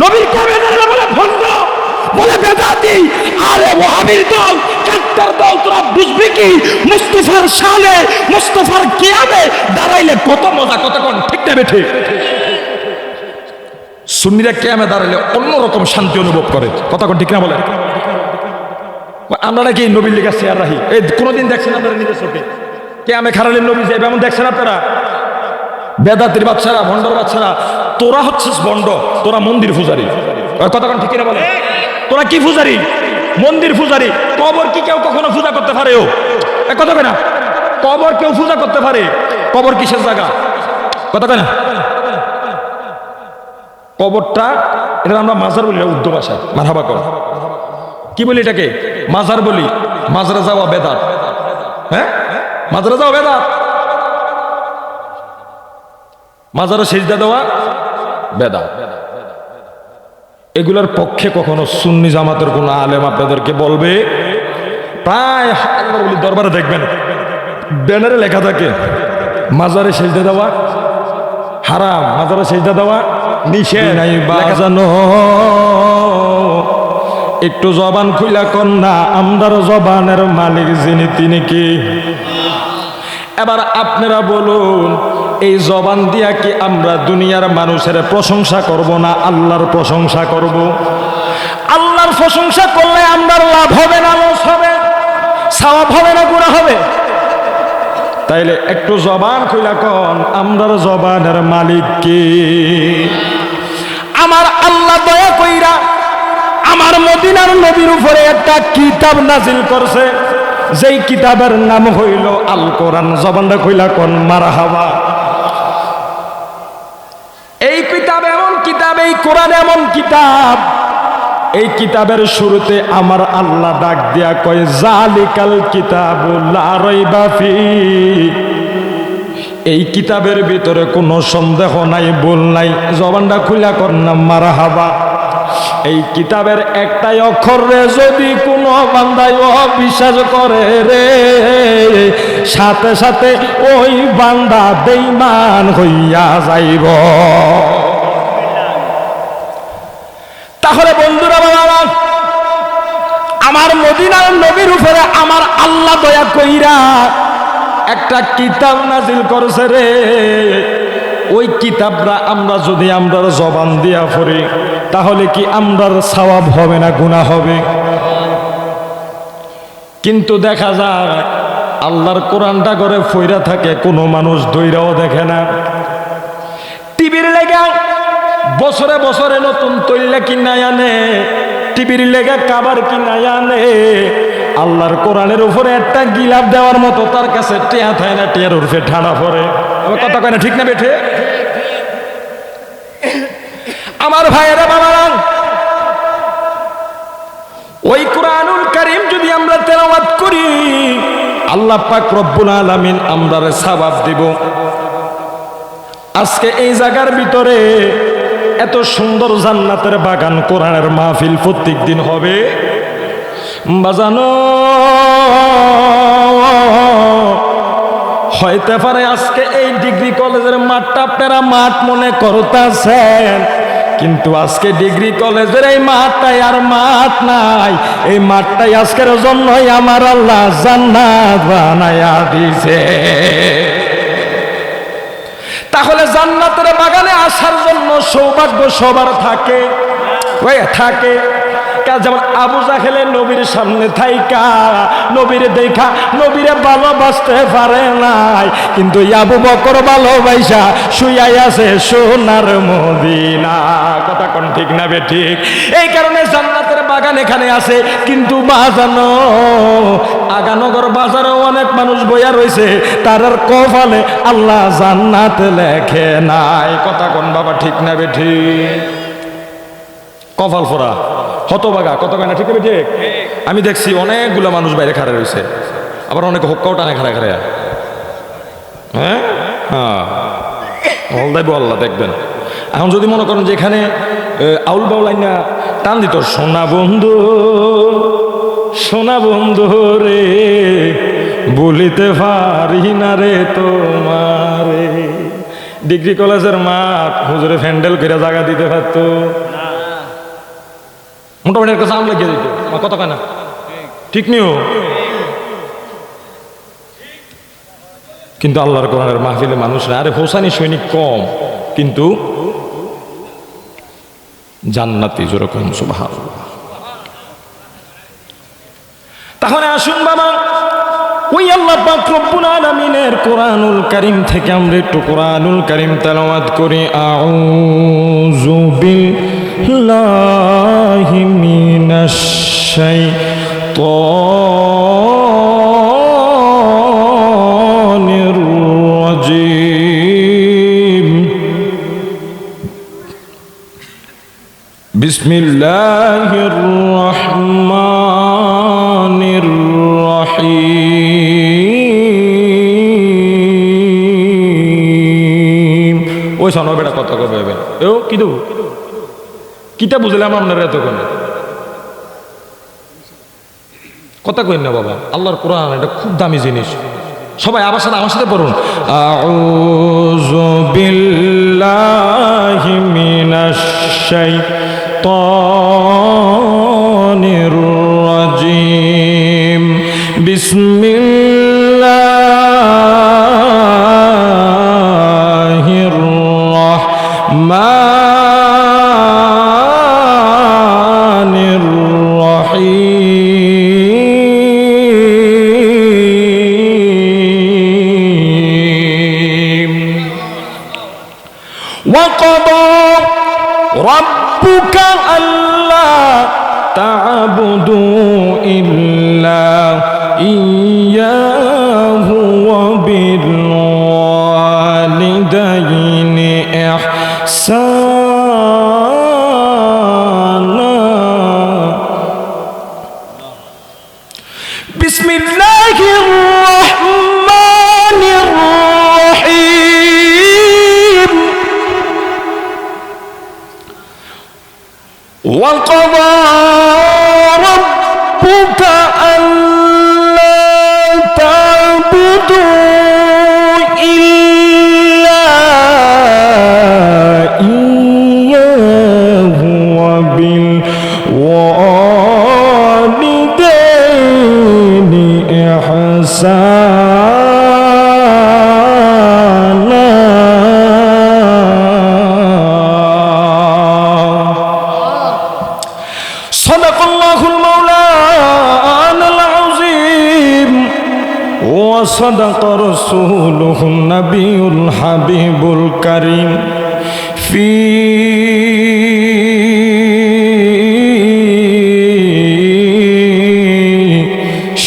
নবীর ক্যামেরা বলে ভণ্ড, বলে বেদাতি। আরে ওয়াহাবির দল, কাট্টার দল, তোরা বুঝবি কি মুস্তাফার শানে, মুস্তাফার কিয়ামে দাঁড়াইলে কত মজা, কতক্ষণ ঠিক না বেঠে। সুন্নিরা কিয়ামে দাঁড়াইলে অন্যরকম শান্তি অনুভব করে, কতক্ষণ ঠিক না বলে। আমরা নাকি নবীর লিগা শেয়ার রাখি, এই কোনোদিন দেখছেন আপনারা নিজের চোখে কিয়ামে খারালে নবী যে এমন দেখছেন আপনারা? বেদাতির বাচ্চারা, ভণ্ডর বাচ্চারা, তোরা হচ্ছিস ভণ্ড, তোরা মন্দির পূজারি, কতক্ষণ ঠিক না বলে। তোরা কি পূজারি? মন্দির পূজারি। কবর কি কেউ কখনো পূজা করতে পারে? ও কথা কয় না, কবর কেউ পূজা করতে পারে? কবর কিসের জায়গা? কথা কয় না। কবরটা এটা আমরা মাজার বলি, উর্দু ভাষায় মারহাবা কর, কি বলি এটাকে? মাজার বলি। মাজারে যাওয়া বেদাত। হ্যাঁ, মাজারে যাওয়া বেদাত। মাজারে সিজদা দেওয়া বেদাত। এগুলোর পক্ষে কখনো সুন্নি জামাতের কোন আলেম আপনাদেরকে বলবে? প্রায় দরবারে দেখবেন ব্যানারে লেখা থাকে মাজারে সিজদা দেওয়া হারাম, মাজারে সিজদা দেওয়া নিষেধ। বাজানো একটু জবান খুইলা কন্যা, আমরার জবানের মালিক যিনি তিনি কি? এবার আপনারা বলুন, এই জবান দিয়া কি আমরা দুনিয়ার মানুষের প্রশংসা করব না আল্লাহর প্রশংসা করব? আল্লাহর প্রশংসা করলে আমরা লাভ হবে না লস হবে? সওয়াব হবে না গুনাহ হবে? তাইলে একটু জবান খুইলা কোন, আমরার জবানের মালিক কে? আমার আল্লাহ দয়া কইরা আমার মদিনার নবীর উপরে একটা কিতাব নাজিল করছে, যেই কিতাবের নাম হইল আল কোরআন। জবানটা কইলা কোন মারহাবা। এই কিতাব এমন কিতাব, এই কোরআন এমন কিতাব, এই কিতাবের শুরুতে আমার আল্লাহ ডাক দিয়া কয় জালিকাল কিতাবুল লা রাইবা ফি। এই কিতাবের ভিতরে কোনো সন্দেহ নাই, ভুল নাই। জবানটা খুইলা কর না মারহাবা। এই কিতাবের একটাই অক্ষরে যদি কোনো বান্দায় অবিশ্বাস করে রে, সাথে সাথে ওই বান্দা বেঈমান হইয়া যাইব। তাহলে বন্ধুরা বাবা, আমার মদিনার নবীর উপরে আমার আল্লাহ দয়া কইরা একটা কিতাব নাজিল করছে রে। ওই কিতাবরা আমরা যদি আমরার জবান দিয়া পড়ি, তাহলে কি আমরার সওয়াব হবে না গুনাহ হবে? কিন্তু দেখা যায় আল্লাহর কোরআনটা করে ফইরা থাকে, কোনো মানুষ দইরাও দেখে না। টিভির লেগা বছরে বছরে নতুন তৈলা কিনাই আনে, টিভির লেগা কাবার কিনাই আনে। আল্লাহর কোরআনের উপরে একটা গিলাপ দেওয়ার মতো তার কাছে টিয়া থাকে না, টিয়ার উঠে ঠাড়া পড়ে। কথা কয় না ঠিক না বেঠে? আমার ভাইয়েরা বাবারা, ওই কোরআনুল কারীম যদি আমরা তেলাওয়াত করি, আল্লাহ পাক রব্বুল আলামিন আমরারে সওয়াব দিব। আজকে এই জায়গার ভিতরে এত সুন্দর জান্নাতের বাগান, কোরআনের মাহফিল প্রত্যেক দিন হবে। বাজানো হইতে পারে আজকে এই ডিগ্রি কলেজের মাঠটা আপনারা মাঠ মনে করতেছেন, কিন্তু আজকে ডিগ্রি কলেজের এই মাঠটাই আর মাঠ নাই। এই মাঠটাই আজকের জন্যই আমার আল্লাহ জান্নাত বানায়া দিছে। তাহলে জান্নাতের বাগানে আসার জন্য সৌভাগ্য সবার থাকে, ওই থাকে। যেমন আবু জাহেলে নবীর সামনে থাইকা নবীরে দেখা নবীরে ভালোবাসতে পারে নাই, কিন্তু আবু বকর ভালোবাসা শুয়াই আছে সোনার মদিনা। কথা কোন ঠিক না বে ঠিক? এই কারণে জান্নাতের বাগান এখানে আছে। কিন্তু বাজানো আগানগর বাজারেও অনেক মানুষ বইয়া রয়েছে, তার কপালে আল্লাহ জান্নাত লেখে নাই। কথা কোন বাবা ঠিক না বে ঠিক? কপাল ফোরা হতবাগা, কত কেনা ঠিক ঠিক? আমি দেখছি অনেকগুলো মানুষ বাইরে খাড়া রয়েছে, আবার অনেক হোক্কাও টানে খাড়া খাড়া। হ্যাঁ হ্যাঁ, হলদাইব আল্লাহ দেখবেন। এখন যদি মনে করেন যে এখানে আউল বাউলাই না টান দিত, সোনা বন্ধু সোনা বন্ধু রে বলিতে পারি না রে তোমারে। ডিগ্রি কলেজের মাঠ হুজুরে ফ্যান্ডেল করে জায়গা দিতে পারতো? মোটামুটি এর কাছে আম লাগিয়ে দিত কথা কয় না ঠিক নিও। কিন্তু আল্লাহর কোরআনের মাহফিলে মানুষরা আরে হোসানি সৈনিক কম কিন্তু জান্নাতি যেরকম সুবহানাল্লাহ। তাহলে আসুন বাবা ওই আল্লাহ পাক রব্বুল আলামিনের কোরআনুল কারীম থেকে আমরা একটু কোরআনুল কারীম তেলাওয়াত করি। আউযু বিল্লাহি মিনাশ শাইতানির রাজীম। বিসমিল্লাহির রাহমানির রহিম। ওই শোনো বেটা কত কবে হবে ও কি দেবো কিটা বুঝলাম আপনারা এতক্ষণ কথা কইন না বাবা। আল্লাহর কোরআন এটা খুব দামি জিনিস। সবাই আমার সাথে পড়ুন। আউযু বিল্লাহি মিনাশ শাইতানির রাজীম। বিসমিল্লাহির রাহমানির রহিম। وقضى ربك ألا تعبدوا إلا إياه وبالوالدين إحسانا. بسم الله الرحمن الرحيم. وقضى ربك ألا تعبدوا إلا إياه وبالوالدين إحسانا. صدق الله المولانا العظيم وصدق رسوله النبي الحبيب الكريم في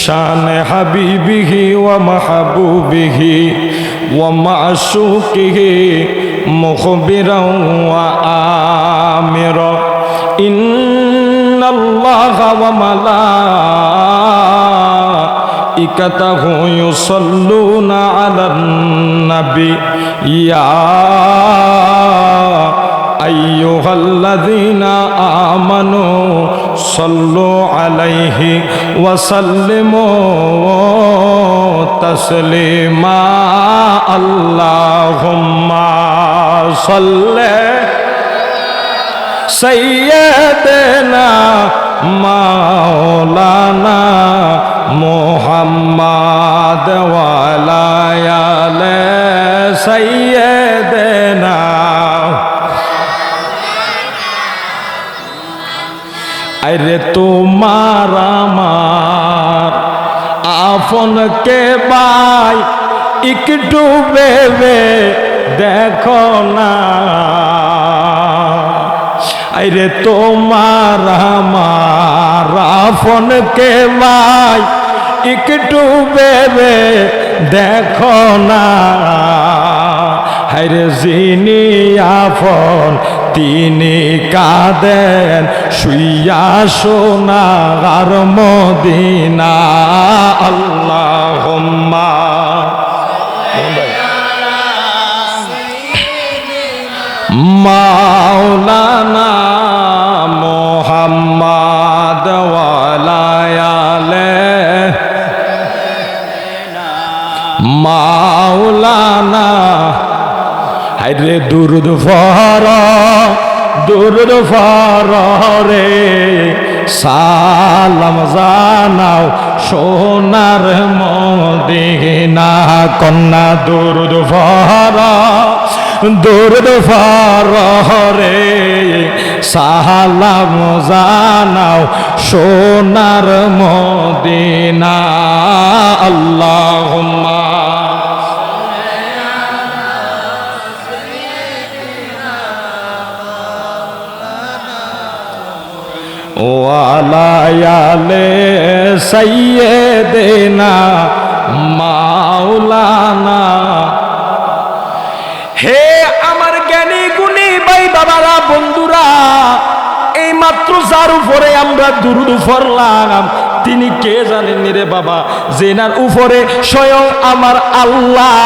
شان حبيبه ومحبوبه ومعشوقه مخبرا وآمرا. إن الله وملائكته يصلون على النبي يا أيها الذين آمنوا صلوا عليه وسلموا تسليما. اللهم صل سيدنا مولانا محمد وعلى آل سيدنا. अरे তোমার আমার আপনকে ভাই একটু ভেবে দেখো না। আরে তোমার আমার আপনকে ভাই একটু ভেবে দেখো না। আরে যিনি আপন তিনি কাঁদেন শুইয়া সোনার মদিনা। আল্লাহুম্মা মাওলানা মুহাম্মদ ওয়ালা আলে মাওলানা। হায়রে দুরুদ ফর রে সালাম জানাও সোনার মদিনা কন্যা দুরুদ রে সালাম জানাও সোনার মদিনা আল্লাহুম্মা ওয়ালায়ালে সাইয়্যিদিনা মাওলানা। হে আমার জ্ঞানী গুণী ভাই বাবারা বন্ধুরা, এই মাত্র যার উপরে আমরা দুরূদ পড়লাম তিনি কে জানেন রে বাবা? জেনার উপরে স্বয়ং আমার আল্লাহ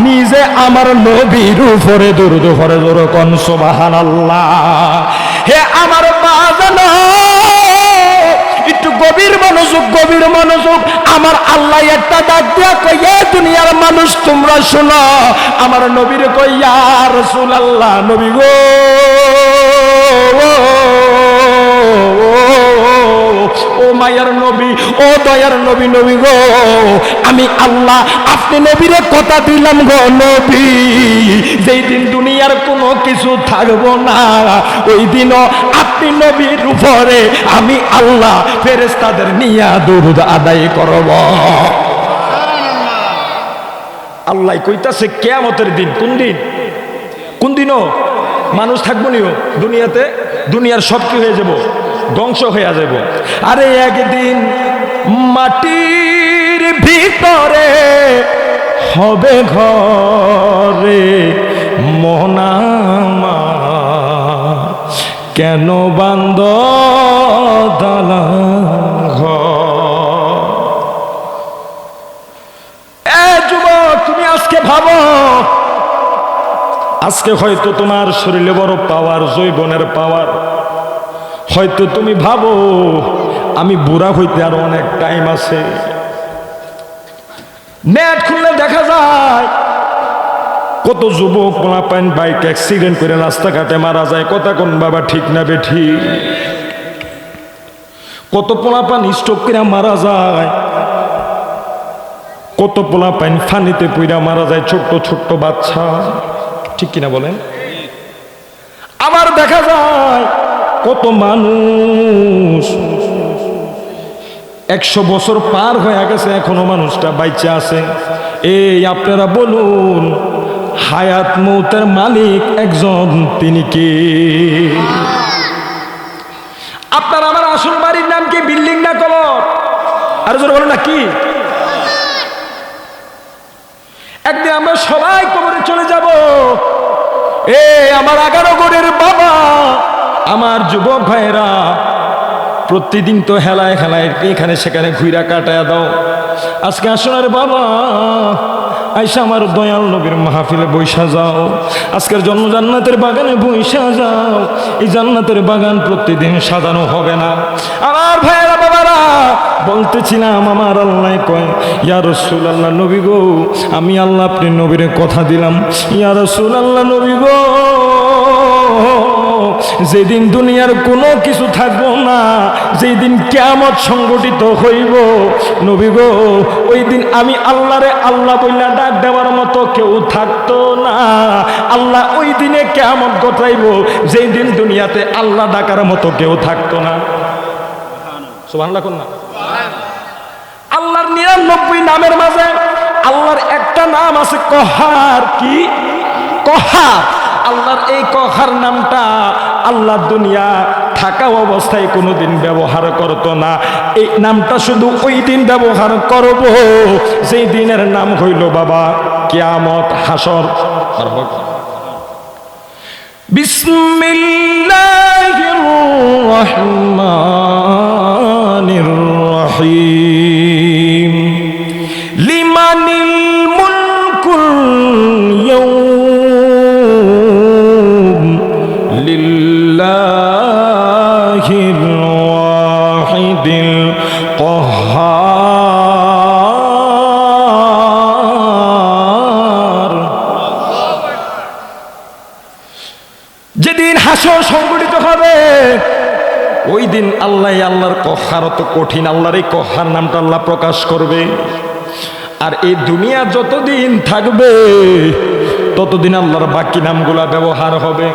নিজে আমার নবীর উপরে দুরূদ পড়ে, জোরে কোন সুবহানাল্লাহ। হে আমার বাজানো, একটু গভীর মনোযোগ। আমার আল্লাহ একটা ডাক দিয়া কই, এ দুনিয়ার মানুষ তোমরা শোনো, আমার নবীর কই, ইয়া রাসূলুল্লাহ, নবী গো, ও মায়ার নবী, ও দয়ার নবী, নবী গো, আমি আল্লাহ আপনি নবীরে কথা দিলাম গো নবী, যেই দিন দুনিয়ার কোনো কিছু থাকবো না ওই দিনও আপনি নবীর উপরে আমি আল্লাহ ফেরেশতাদের নিয়া দুরূদ আদায় করব। আল্লাহ কইতাছে কিয়ামতের দিন। কোন দিনও মানুষ থাকবো নিও দুনিয়াতে, দুনিয়ার সব কি হয়ে যাব, ধ্বংস হয়ে যাব। আরে একদিন মাটির ভিতরে হবে ঘরে মোহনামা, কেন বান্দ যুবক, তুমি আজকে ভাবো, আজকে হয়তো তোমার শরীরে বড় পাওয়ার, যৌবনের পাওয়ার, হয়তো তুমি ভাবো আমি বুড়া হইতে আরো অনেক টাইম আছে। নেট খুললে দেখা যায় কত যুবক পোলাপাইন বাইক অ্যাক্সিডেন্ট করে রাস্তাঘাটে মারা যায়। কথা কোন বাবা, ঠিক না বেঠি? কত পোলাপাইন স্ট্রোক করে মারা যায়, কত পোলাপাইন ফানিতে পইরা মারা যায়, ছোট্ট বাচ্চা, ঠিক কিনা বলেন? আবার দেখা যায় কত মানুষ 100 বছর পার হয়ে গেছে, এখনো মানুষটা বাইচা আছে। এই আপনারা বলুন, হায়াত মৌতের মালিক একজন, তিনি কে? আপনার আমার আসল বাড়ির নাম কি? বিল্ডিং না কবর? আর জোরে বলেন না কি? একদিন আমরা সবাই কবরে চলে যাব। আমার 11 গড়ের বাবা, আমার যুবক ভাইরা, প্রতিদিন তো হেলায় এখানে সেখানে ঘুরা কাটায় দাও। আজকে আসনের বাবা আইসা আমার দয়াল নবীর মাহফিলে বৈশা যাও, আজকের জন্ম জান্নাতের বাগানে বৈশা যাও। এই জান্নাতের বাগান প্রতিদিন সাজানো হবে না। আমার ভাইয়েরা বাবারা, বলতেছিলাম আমার আল্লাহ কয়, ইয়া রাসূলুল্লাহ, নবী গো, আমি আল্লাহ আপনি নবীরে কথা দিলাম, ইয়া রাসূলুল্লাহ, নবী গো, যেদিন দুনিয়ার কোনো কিছু থাকবো না, যেই দিন কিয়ামত সংগঠিত হইব নবী গো, ওই দিন আমি আল্লাহরে আল্লাহ বইলা ডাক দেওয়ার মতো কেউ থাকতো না। আল্লাহ ওই দিনে কিয়ামত ঘটাইব, যেই দিন দুনিয়াতে আল্লাহ ডাকার মতো কেউ থাকতো না। সুবহানাল্লাহ কোন না? আল্লাহর 99 নামের মাঝে আল্লাহর একটা নাম আছে কহার। কি? কহার। আল্লাহর এই কহার নামটা আল্লাহ দুনিয়া থাকা অবস্থায় কোনোদিন ব্যবহার করতো না। এই নামটা শুধু ওই দিন ব্যবহার করব যেই দিনের নাম হইল বাবা কিয়ামত, হাসর। বিসমিল্লাহির রহমানির রহিম। লিমানিল মুলকুল ইয়াউম লিল্লাহির ওয়াহিদিল কাহ্হার। যেদিন হাসর সংগঠিত হবে ওই দিন আল্লাহর কহার তো কঠিন, আল্লাহর এই কহার নামটা আল্লাহ প্রকাশ করবে। আর এই দুনিয়া যতদিন থাকবে ততদিন আল্লাহর বাকি নামগুলা ব্যবহার হবে।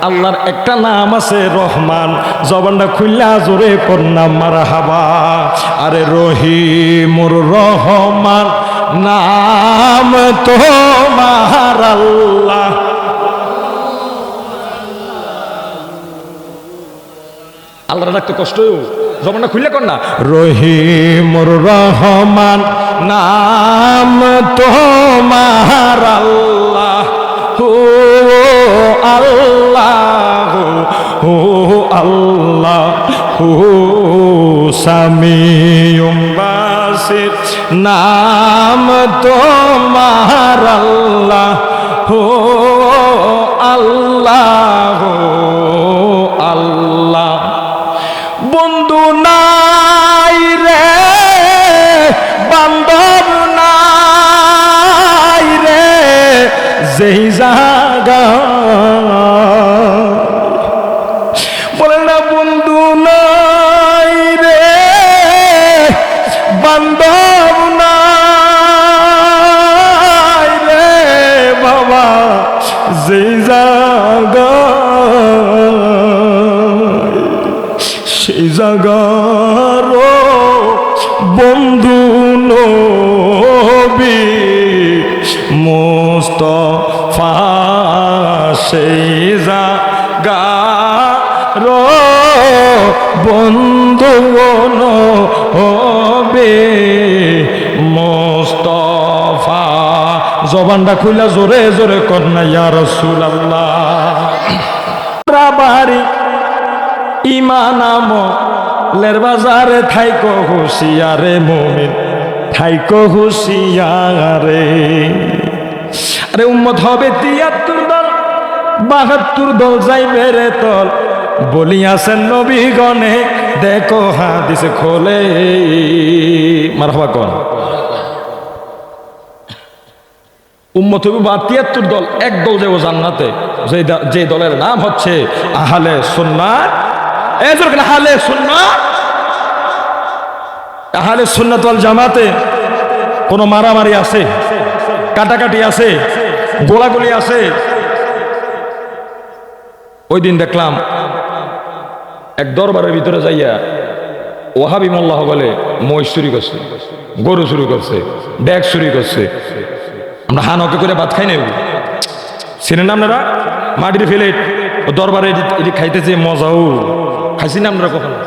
আল্লাহর একটা নাম আছে রহমান, জবানটা খুললা জোরে পড়না মারহাবা। আরে রহিমুর রহমান নাম তোমার আল্লাহ। আল্লাহর ডাকতে কষ্ট, জবানটা খুললে কর না। রহিমুর রহমান নাম তোমার আল্লাহ, ও আল্লাহ, ও আল্লাহ, ও সামিউম বাসির নাম তোমার আল্লাহ, ও আল্লাহ, ও আল্লাহ। বন্ধু নাই রে, বান্ধব নাই রে, যেই জায়গা বলে না বন্ধু নাই রে, বান্ধব নাই রে বাবা, যেই জায়গা সেই জাগার বন্ধু নবী মুস্তাফা, সেই জাগার বন্ধু নবী মুস্তাফা। জবানটা খুইলা জোরে জোরে কন্যা ইয়া রাসূলুল্লাহ। বাড়ি ইমানাম লের বাজারে থাইকো হুশিয়ারে মুমিন, থাইকো হুশিয়ারে। আরে উম্মত হবে ৭৩ দল, ৭২ দল যাইবে রে তল, বলিয়াছেন নবীগণে দেখো হাদিস খোলে। মারহাবা কোন উম্মত হবে ৭৩ দল, এক দল যাবো জান্নাতে, যে দলের নাম হচ্ছে আহলে সুন্নাত। আহলে সুন্নাত, আহলে সুন্নাত ওয়াল জামাতে কোনো মারামারি আছে, কাটাকাটি আছে, গোলাগুলি আছে? ওই দিন দেখলাম এক দরবারের ভিতরে যাইয়া ওয়াহাবি মোল্লাহ বলে মহিষ চুরি করছে, গরু চুরি করছে, ব্যাগ চুরি করছে। আমরা হানকে করে ভাত খাই নাই, চিনেন না আপনারা? মাটির ফেলে দরবারে এটি খাইতেছে, মজাও খাইছি না আপনারা কখনো?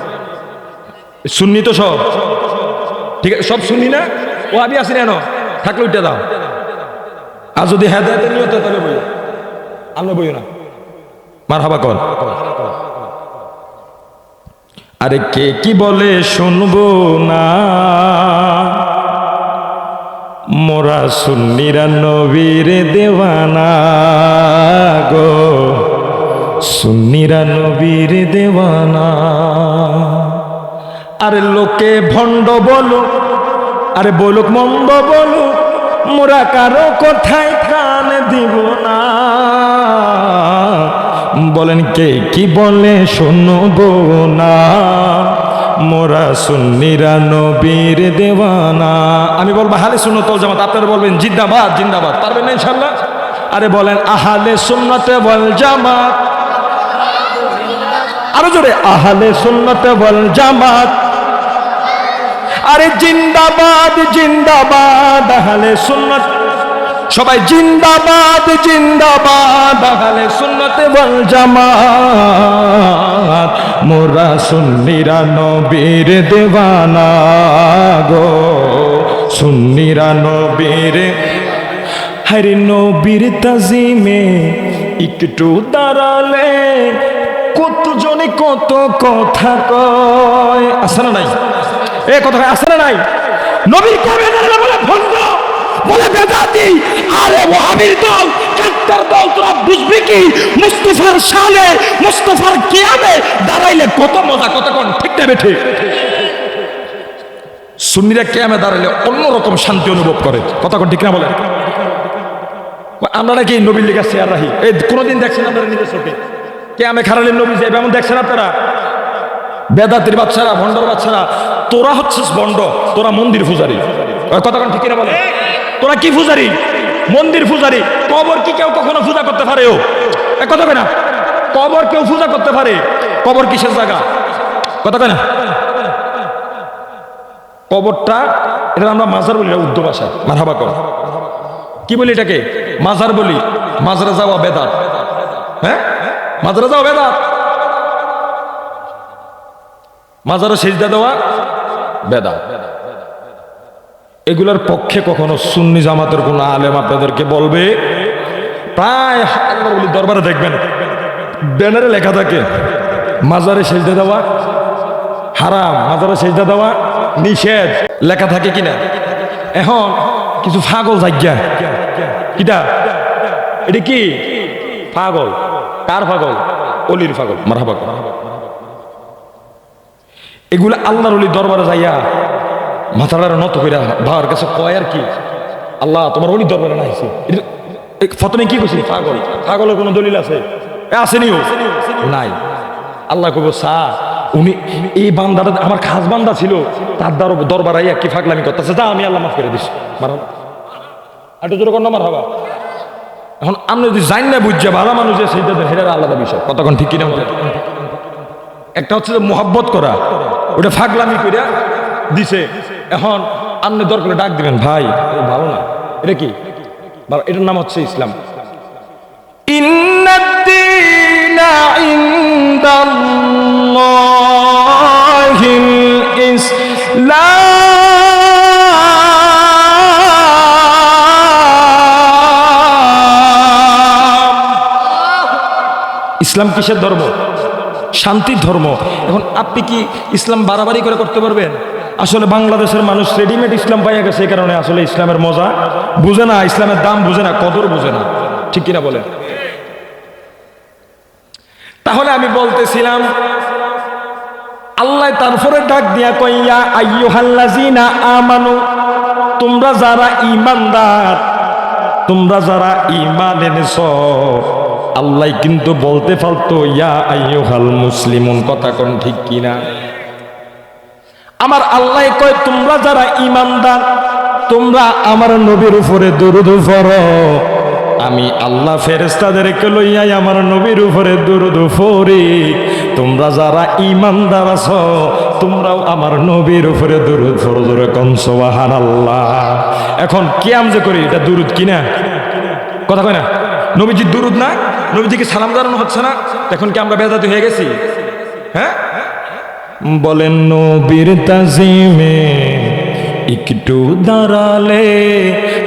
শুননি তো সব, ঠিক আছে সব শুনি না? ওয়াহাবি আসি না থাকলে উঠে দাও। আর যদি হেদায়েতের নিয়ত তাহলে বই, আমরা বই না। মারহাবা কর। আরে কে কি বলে শুনবো না, মোরা সুন্নিরা নবীর দেওয়ানা গো, সুন্নিরা নবীর দেওয়ানা। আরে লোকে ভণ্ড বলুক, আরে বলুক মন্দ বলুক, মোরা কারো কথায় কান দিব না। বলেন কে কি বলে শুনবো না, মোরা সুন্নিরা নবীর দেওয়ানা। আমি বলবো আহলে সুন্নাত ওয়াল জামাত, আপনারা বলবেন জিন্দাবাদ জিন্দাবাদ, পারবেন না ইনশাআল্লাহ? আরে বলেন আহলে সুন্নাত ওয়াল জামাত, আরো জোরে আহলে সুন্নাত ওয়াল জামাত। আরে জিন্দাবাদ জিন্দাবাদ আহলে সুন্নাত, সবাই জিন্দাবাদ জিন্দাবাদ আহলে সুন্নাত ওয়াল জামাত। মোরা সুন্নিরা নবীর দেওয়ানা গো, সুন্নিরা নবীর। হরে নবীর তাজিমে একটু দাঁড়ালে কতজনে কত কথা কয়, আছে না নাই? এ কথা আছে না নাই? নবীর কামে দাঁড়ালে বলে ভণ্ড, বলে বেদাতি। আরে ওয়াহাবির দল, কাট্টার দল, তোরা বুঝবি কি? মুস্তাফার শানে, মুস্তাফার কিয়ামে দাঁড়াইলে কত মজা, কতক্ষণ, ঠিক না বেঠে? সুন্নিরা কিয়ামে দাঁড়াইলে অন্যরকম শান্তি অনুভব করে, কতক্ষণ, ঠিক না বলে? আমরা নাকি নবীর লিগা শেয়ার রাখি, এই কোনোদিন দেখছেন আপনারা নিজের চোখে? কিয়ামে খারালের নবী যে এমন দেখছেন আপনারা? বেদাতির বাচ্চারা, ভণ্ডর বাচ্চারা, তোরা হচ্ছিস ভণ্ড, তোরা মন্দির পূজারি। কতক্ষণ ঠিক কিনা বলে? তোরা কি পূজারি? মন্দির পূজারি। কবর কি কেউ কখনো পূজা করতে পারে? ও কথা কয় না, কবর কেউ পূজা করতে পারে? কবর কিসের জায়গা? কথা কয় না, কবরটা এটা আমরা মাজার বলি, উর্দু ভাষায় মারহাবা কর। কি বলি এটাকে? মাজার বলি। মাজারে যাওয়া বেদাত। হ্যাঁ, মাজারে যাওয়া বেদাত। মাজারে সিজদা দেওয়া বেদাত। এগুলোর পক্ষে কখনো সুন্নি জামাতের কোন আলেম আপনাদেরকে বলবে? প্রায় আল্লাহর ওলি দরবারে দেখবেন ব্যানারে লেখা থাকে মাজারে সিজদা দেওয়া হারাম, মাজারে সিজদা দেওয়া নিষেধ, লেখা থাকে কিনা? এখন কিছু পাগল জায়গা, কিটা এটা কি পাগল? কার পাগল? অলির পাগল। মারহাবা। এগুলা আল্লাহর ওলি দরবারে যাইয়া মাথাটা নত কইরা বাবার কাছে কয় আর কি, আল্লাহ তোমার অলি দরবারে না আইছে। প্রথমে কি কইছি? পাগল। পাগলের কোনো দলিল আছে? আসেনিও নাই। আল্লাহ কইব সা উনি এই বান্দাটা আমার খাস বান্দা ছিল, তার দরবারে আইয়া কি ফাগলামি করতেছে, যা আমি আল্লাহ মাফ করে দিছি। মারহাবা। একটু জোরে কর না মারহাবা। এখন আপনি যদি জান না বুঝছে ভালো মানুষ যে সেইটা হেরার আলাদা বিষয়। কতক্ষণ ঠিক কিনা? একটা হচ্ছে যে মোহাব্বত করা, ওটা ফাগলামি কইরা দিছে। এখন আপনি দরকারে ডাক দিবেন, ভাই ভালো না, এটা কি? এটার নাম হচ্ছে ইসলাম। ইন্নাদ-দীনা ইনদাল্লাহিল ইসলাম। ইসলাম কিসের ধর্ম? শান্তির ধর্ম। এখন আপনি কি ইসলাম বাড়াবাড়ি করে করতে পারবেন? আসলে বাংলাদেশের মানুষ রেডিমেড ইসলাম পাইয়া গেছে, এই কারণে আসলে ইসলামের মজা বুঝে না, ইসলামের দাম বুঝে না, কদর বুঝে না। ঠিক কিনা বলেন? তাহলে আমি বলতেছিলাম আল্লাহ তারপরে ডাক দিয়া কইয়া আইয়ুহাল্লাযিনা আমানু, তোমরা যারা ঈমানদার, তোমরা যারা ঈমান এনেছো। আল্লাহ কিন্তু বলতে পারতো ইয়া আইয়ুহাল মুসলিমুন। কথা কোন ঠিক কিনা? আমার আল্লাহ কয় তোমরা যারা ঈমানদার, তোমরা আমার নবীর উপরে দুরূদ পড়ো। আমি আল্লাহ ফেরেশতাদেরকে লইয়াই আমার নবীর উপরে দুরূদ পড়ি। তোমরা যারা ঈমানদার আছো, তোমরাও আমার নবীর উপরে দুরূদ পড়ো। জোরে কোন সুবহানাল্লাহ। এখন কিয়াম যে করি, এটা দুরূদ কিনা? কথা কয় না? নবীজি দুরূদ না? নবীজিকে সালাম জানানো হচ্ছে না? এখন কি আমরা বেদাতি হয়ে গেছি? হ্যাঁ বলেন, নবীর তাজিমে একটু দাঁড়ালে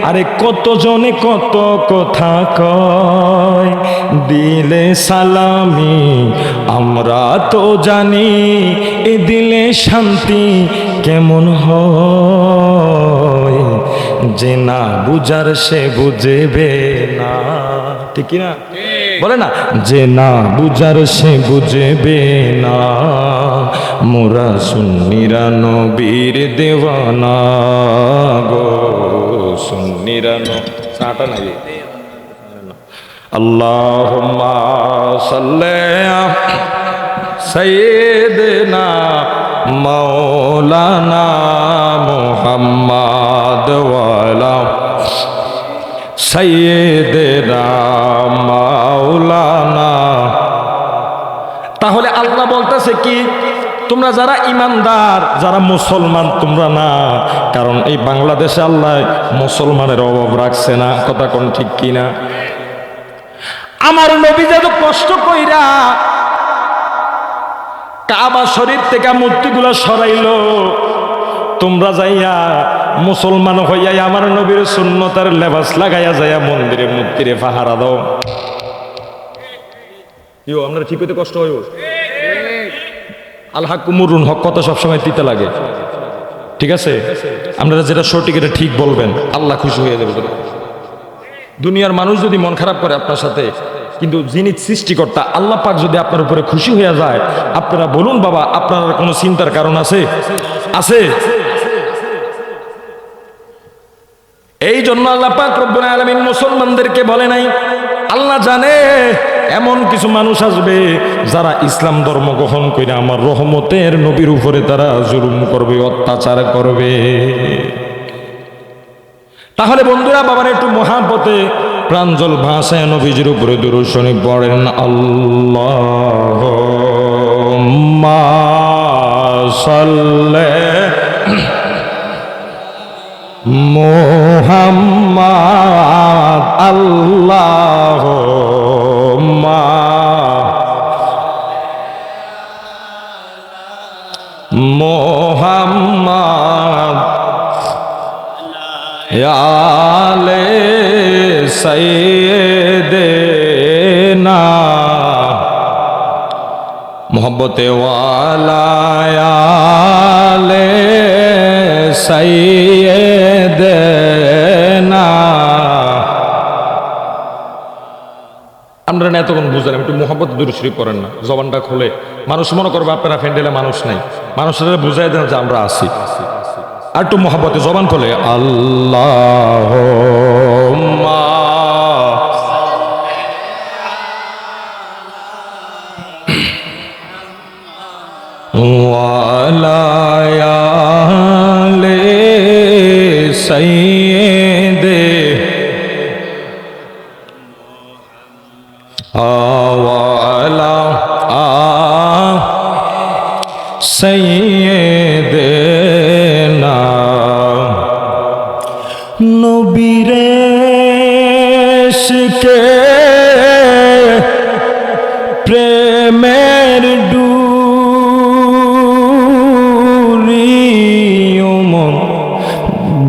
আরে কতজনে কত কথা কয়। দিলে সালামি আমরা তো জানি, এ দিলে শান্তি কেমন হয়। যে না বুঝার সে বুঝবে না। ঠিক না? বলে না, যে না বুঝার সে বুঝবে না। মোরা সুন্নিরা নবীর দেওয়ানা গো, সুন্নিরা চাটা নাই। আল্লাহুম্মা সাল্লি সাইয়্যিদিনা মাওলানা মুহাম্মাদ ওয়া আলা সাইয়্যিদিনা মাওলানা। তাহলে আল্লাহ বলতেছে কি, তোমরা যারা ঈমানদার, যারা মুসলমান তোমরা না। কারণ এই বাংলাদেশে আল্লাহ মুসলমানের অভাব রাখছে না। কথা কোন ঠিক কিনা? আমার নবী যত কষ্ট কইরা কাবা শরীফ থেকে মূর্তিগুলো সরাইলো, তোমরা যাইয়া মুসলমান হইয়া আমার নবীর সুন্নতের লেবাস লাগাইয়া যাইয়া মন্দিরে মূর্তিরে পাহারা দাও। আপনারা ঠিক হইতে কষ্ট হইব। আল্লাহ কুমুরুন হক কথা সবসময় দিতে লাগে। ঠিক আছে, আপনারা যেটা সঠিক এটা ঠিক বলবেন, আল্লাহ খুশি হয়ে যাবে। দুনিয়ার মানুষ যদি মন খারাপ করে আপনার সাথে, কিন্তু যিনি সৃষ্টিকর্তা আল্লাহ পাক যদি আপনার উপরে খুশি হয়ে যায়, আপনারা বলুন বাবা, আপনার কোনো চিন্তার কারণ আছে? আছে। এই জন্য আল্লাহ পাক রব্বুল আলামিন মুসলমানদেরকে বলে নাই, আল্লাহ জানে এমন কিছু মানুষ আসবে যারা ইসলাম ধর্ম গ্রহণ করে আমার রহমতের নবীর উপরে তারা জুলুম করবে, অত্যাচার করবে। তাহলে বন্ধুরা বাবার একটু মহাব্বতে প্রাঞ্জল ভাষায় নবীজির উপরে দুরূদ শরীফ পড়েন। আল্লাহুম্মা সাল্লি মুহাম্মাদ, আল্লাহুম্মা মুহাম্মাদ আলে সাইয়্যিদিনা মোহব্বতে ওয়ালা আলে সাইয়্যিদিনা। আপনারা এতক্ষণ বুঝলাম, একটু মোহব্বত দুরূদ শরীফ পড়েন না, জবানটা খুলে। মানুষ মনে করবে আপনারা ফ্যান্ডেলে মানুষ নাই, মানুষের বুঝাই দেন যে আমরা আছি। আর একটু মোহব্বতে জবান খুলে আল্লাহুম্মা ওয়ালা আলি সাইয়্যিদিনা ওয়ালা সাইয়্যিদিনা। নবীরে ইশকে প্রেমের ডুরি ও মন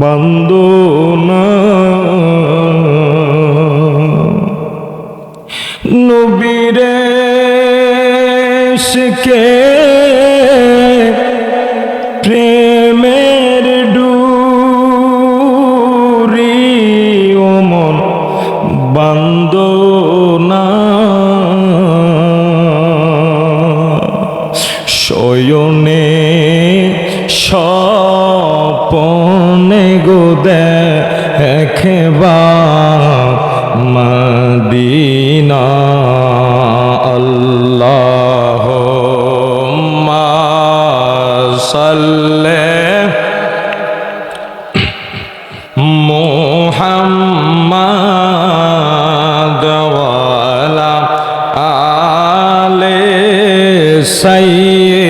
বন্দনা। নবীরে ইশকে প্রেমের ডুরি ও মন বন্দনা। শয়নে স্বপনে গো দেখবা মদিনা। আল্লাহুম্মা সাল্লি মুহাম্মাদ ওয়ালা আলি সাইয়্যিদিনা।